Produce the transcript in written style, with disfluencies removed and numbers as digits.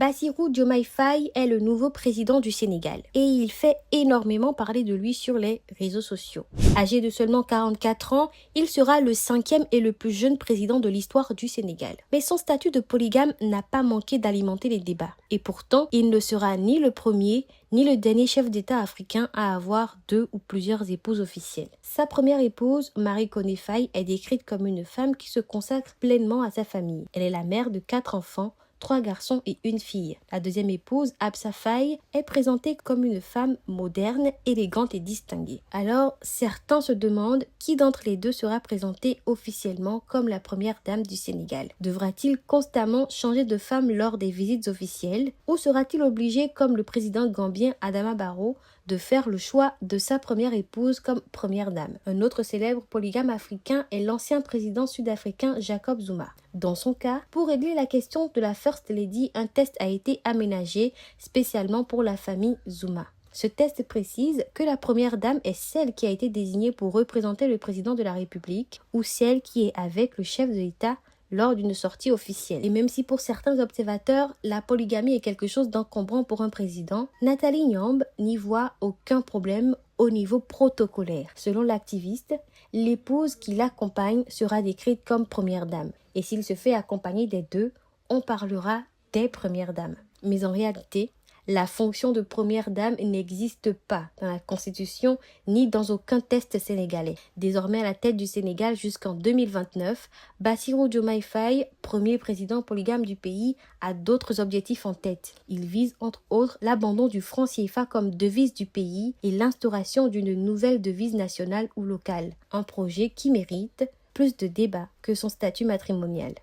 Bassirou Diomaye Faye est le nouveau président du Sénégal et il fait énormément parler de lui sur les réseaux sociaux. Âgé de seulement 44 ans, il sera le 5e et le plus jeune président de l'histoire du Sénégal. Mais son statut de polygame n'a pas manqué d'alimenter les débats. Et pourtant, il ne sera ni le premier ni le dernier chef d'État africain à avoir 2 ou plusieurs épouses officielles. Sa première épouse, Marie Koné Faye, est décrite comme une femme qui se consacre pleinement à sa famille. Elle est la mère de 4 enfants, 3 garçons et 1 fille. La deuxième épouse, Absa Faye, est présentée comme une femme moderne, élégante et distinguée. Alors, certains se demandent qui d'entre les deux sera présentée officiellement comme la première dame du Sénégal. Devra-t-il constamment changer de femme lors des visites officielles ou sera-t-il obligé, comme le président gambien Adama Barrow, de faire le choix de sa première épouse comme première dame? Un autre célèbre polygame africain est l'ancien président sud-africain Jacob Zuma. Dans son cas, pour régler la question de la First Lady, un test a été aménagé spécialement pour la famille Zuma. Ce test précise que la première dame est celle qui a été désignée pour représenter le président de la République ou celle qui est avec le chef de l'État lors d'une sortie officielle. Et même si pour certains observateurs, la polygamie est quelque chose d'encombrant pour un président, Nathalie Nyambe n'y voit aucun problème au niveau protocolaire. Selon l'activiste, l'épouse qui l'accompagne sera décrite comme première dame. Et s'il se fait accompagner des deux, on parlera des premières dames. Mais en réalité, la fonction de première dame n'existe pas dans la Constitution ni dans aucun test sénégalais. Désormais à la tête du Sénégal jusqu'en 2029, Bassirou Diomaye Faye, premier président polygame du pays, a d'autres objectifs en tête. Il vise entre autres l'abandon du franc CFA comme devise du pays et l'instauration d'une nouvelle devise nationale ou locale. Un projet qui mérite plus de débats que son statut matrimonial.